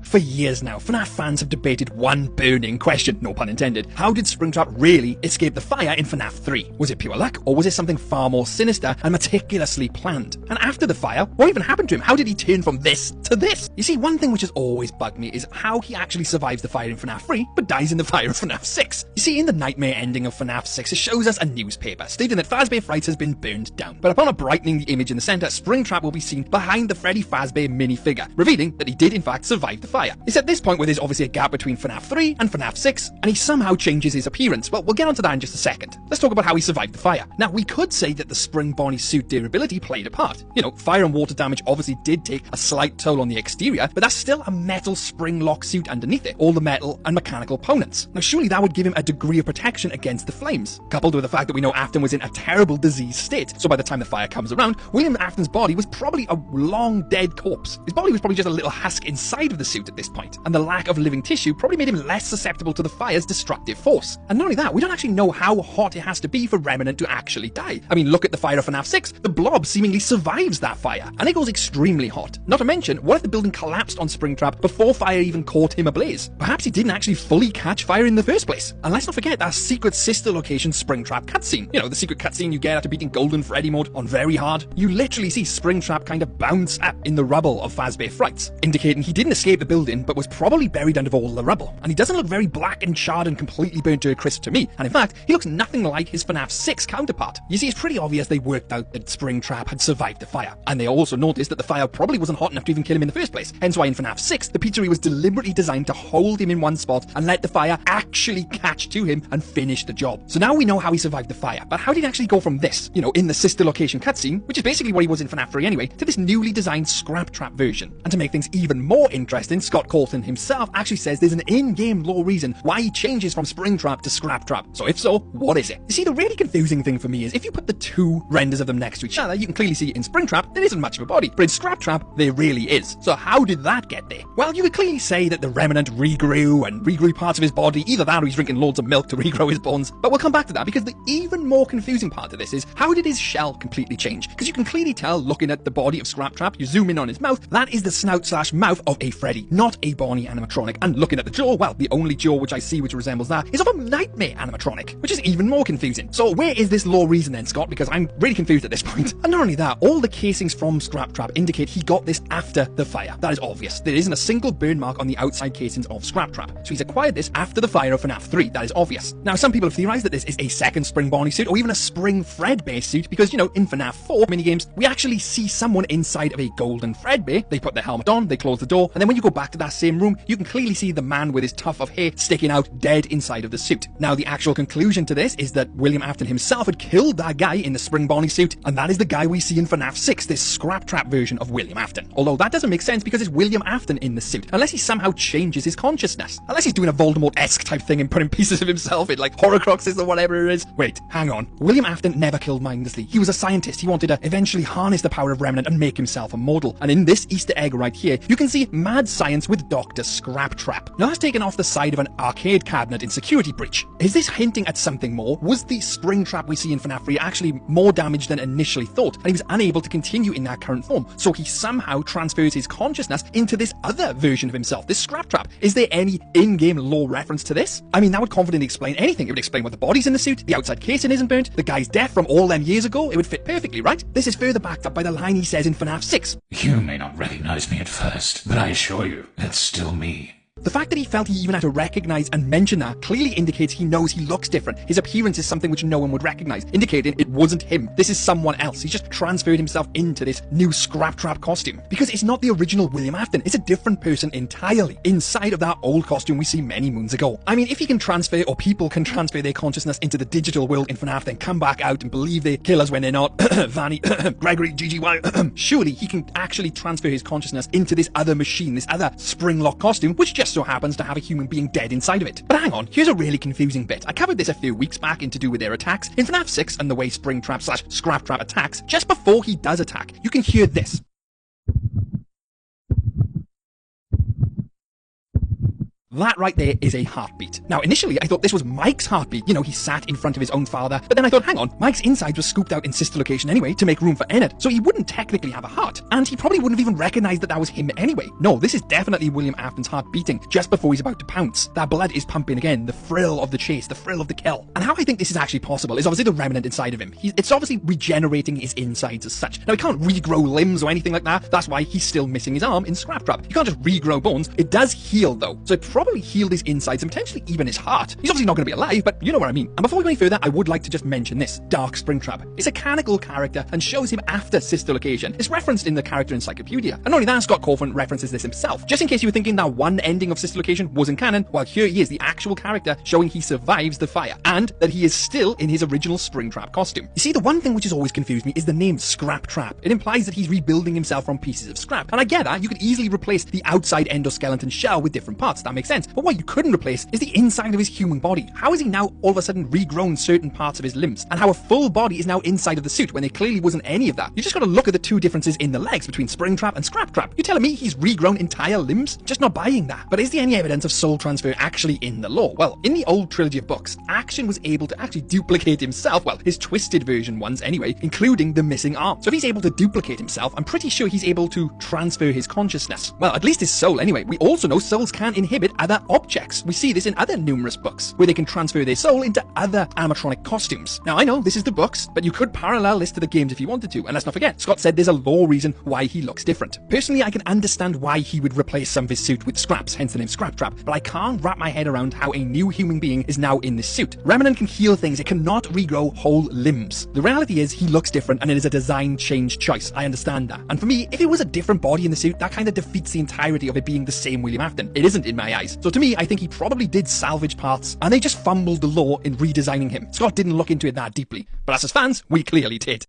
For years now, FNAF fans have debated one burning question, no pun intended. How did Springtrap really escape the fire in FNAF 3? Was it pure luck, or was it something far more sinister and meticulously planned? And after the fire, what even happened to him? How did he turn from this to this? You see, one thing which has always bugged me is how he actually survives the fire in FNAF 3, but dies in the fire of FNAF 6. You see, in the nightmare ending of FNAF 6, it shows us a newspaper stating that Fazbear Frights has been burned down. But upon brightening the image in the center, Springtrap will be seen behind the Freddy Fazbear minifigure, revealing that he did in fact survive the fire. It's at this point where there's obviously a gap between FNAF 3 and FNAF 6, and he somehow changes his appearance. Well, we'll get onto that in just a second. Let's talk about how he survived the fire. Now, we could say that the Spring Bonnie suit durability played a part. You know, fire and water damage obviously did take a slight toll on the exterior, but that's still a metal spring lock suit underneath it, all the metal and mechanical components. Now, surely that would give him a degree of protection against the flames, coupled with the fact that we know Afton was in a terrible diseased state, so by the time the fire comes around, William Afton's body was probably a long dead corpse. His body was probably just a little husk inside of the suit at this point, and the lack of living tissue probably made him less susceptible to the fire's destructive force. And not only that, we don't actually know how hot it has to be for Remnant to actually die. I mean, look at the fire of FNAF 6, the blob seemingly survives that fire, and it goes extremely hot. Not to mention, what if the building collapsed on Springtrap before fire even caught him ablaze? Perhaps he didn't actually fully catch fire in the first place. And let's not forget that secret sister location Springtrap cutscene. You know, the secret cutscene you get after beating Golden Freddy mode on Very Hard. You literally see Springtrap kind of bounce up in the rubble of Fazbear Frights, indicating he didn't escape the building, but was probably buried under all the rubble. And he doesn't look very black and charred and completely burnt to a crisp to me, and in fact, he looks nothing like his FNAF 6 counterpart. You see, it's pretty obvious they worked out that Springtrap had survived the fire, and they also noticed that the fire probably wasn't hot enough to even kill him in the first place, hence why in FNAF 6, the pizzeria was deliberately designed to hold him in one spot and let the fire actually catch to him and finish the job. So now we know how he survived the fire, but how did he actually go from this, you know, in the sister location cutscene, which is basically what he was in FNAF 3 anyway, to this newly designed Scrap Trap version? And to make things even more interesting, Scott Colton himself actually says there's an in-game lore reason why he changes from Springtrap to Scrap Trap. So if so, what is it? You see, the really confusing thing for me is if you put the two renders of them next to each other, you can clearly see in Springtrap there isn't much of a body, but in Scrap Trap there really is. So how did that get there? Well, you could clearly say that the Remnant regrew parts of his body, either that or he's drinking loads of milk to regrow his bones, but we'll come back to that because the even more confusing part of this is how did his shell completely change? Because you can clearly tell looking at the body of Scrap Trap, you zoom in on his mouth, that is the snout/mouth of a Freddy, not a Bonnie animatronic. And looking at the jaw, well, the only jaw which I see which resembles that is of a Nightmare animatronic, which is even more confusing. So where is this lore reason then, Scott? Because I'm really confused at this point. And not only that, all the casings from Scrap Trap indicate he got this after the fire. That is obvious. There isn't a single burn mark on the outside casings of Scrap Trap. So he's acquired this after the fire of FNAF 3. That is obvious. Now, some people have theorized that this is a second Spring Bonnie suit or even a Spring Fredbear suit because, you know, in FNAF 4 minigames, we actually see someone inside of a golden Fredbear. They put their helmet on, they close the door, and then when you go back to that same room, you can clearly see the man with his tuft of hair sticking out dead inside of the suit. Now, the actual conclusion to this is that William Afton himself had killed that guy in the Spring Bonnie suit, and that is the guy we see in FNAF 6, this Scrap Trap version of William Afton. Although that doesn't make sense because it's William Afton in the suit, unless he somehow changes his consciousness. Unless he's doing a Voldemort-esque type thing and putting pieces of himself in like Horcruxes or whatever it is. Wait, hang on. William Afton never killed mindlessly. He was a scientist. He wanted to eventually harness the power of Remnant and make himself immortal. And in this Easter egg right here, you can see mad science with Dr. Scrap Trap. Now that's taken off the side of an arcade cabinet in Security Breach. Is this hinting at something more? Was the spring trap we see in FNAF 3 actually more damaged than initially thought, and he was unable to continue in that current form, so he somehow transfers his consciousness into this other version of himself, this Scrap Trap? Is there any in-game lore reference to this? I mean, that would confidently explain anything. It would explain why the body's in the suit, the outside casing isn't burnt, the guy's death from all them years ago. It would fit perfectly, right? This is further backed up by the line he says in FNAF 6. You may not recognize me at first, but I assure you, it's still me. The fact that he felt he even had to recognize and mention that clearly indicates he knows he looks different. His appearance is something which no one would recognize, indicating it wasn't him. This is someone else. He's just transferred himself into this new Scrap Trap costume. Because it's not the original William Afton. It's a different person entirely inside of that old costume we see many moons ago. I mean, if he can transfer, or people can transfer their consciousness into the digital world in FNAF, then come back out and believe they're killers when they're not, Vanny, Gregory, GGY, surely he can actually transfer his consciousness into this other machine, this other spring-lock costume, which just so happens to have a human being dead inside of it. But hang on, here's a really confusing bit. I covered this a few weeks back in to do with their attacks. In FNAF 6 and the way Springtrap/Scrap Trap attacks, just before he does attack, you can hear this. That right there is a heartbeat. Now, initially, I thought this was Mike's heartbeat. You know, he sat in front of his own father. But then I thought, hang on, Mike's insides were scooped out in sister location anyway to make room for Ennard, so he wouldn't technically have a heart. And he probably wouldn't have even recognized that that was him anyway. No, this is definitely William Afton's heart beating just before he's about to pounce. That blood is pumping again, the thrill of the chase, the thrill of the kill. And how I think this is actually possible is obviously the remnant inside of him. It's obviously regenerating his insides as such. Now, he can't regrow limbs or anything like that. That's why he's still missing his arm in Scraptrap. You can't just regrow bones. It does heal, though. So it probably healed his insides and potentially even his heart. He's obviously not going to be alive, but you know what I mean. And before we go any further, I would like to just mention this. Dark Springtrap. It's a canonical character and shows him after sister location. It's referenced in the character encyclopedia. And not only that, Scott Cawthon references this himself. Just in case you were thinking that one ending of sister location wasn't canon, well, here he is, the actual character showing he survives the fire and that he is still in his original Springtrap costume. You see, the one thing which has always confused me is the name Scraptrap. It implies that he's rebuilding himself from pieces of scrap. And I get that. You could easily replace the outside endoskeleton shell with different parts. That makes sense. But what you couldn't replace is the inside of his human body. How is he now all of a sudden regrown certain parts of his limbs? And how a full body is now inside of the suit when there clearly wasn't any of that? You just got to look at the two differences in the legs between Springtrap and Scraptrap. You're telling me he's regrown entire limbs? Just not buying that. But is there any evidence of soul transfer actually in the lore? Well, in the old trilogy of books, Action was able to actually duplicate himself, well, his twisted version ones anyway, including the missing arm. So if he's able to duplicate himself, I'm pretty sure he's able to transfer his consciousness. Well, at least his soul anyway. We also know souls can inhibit other objects. We see this in other numerous books, where they can transfer their soul into other animatronic costumes. Now, I know this is the books, but you could parallel this to the games if you wanted to. And let's not forget, Scott said there's a lore reason why he looks different. Personally, I can understand why he would replace some of his suit with scraps, hence the name Scraptrap, but I can't wrap my head around how a new human being is now in this suit. Remnant can heal things, it cannot regrow whole limbs. The reality is, he looks different and it is a design change choice. I understand that. And for me, if it was a different body in the suit, that kind of defeats the entirety of it being the same William Afton. It isn't in my eyes. So to me, I think he probably did salvage parts, and they just fumbled the lore in redesigning him. Scott didn't look into it that deeply. But us as fans, we clearly did.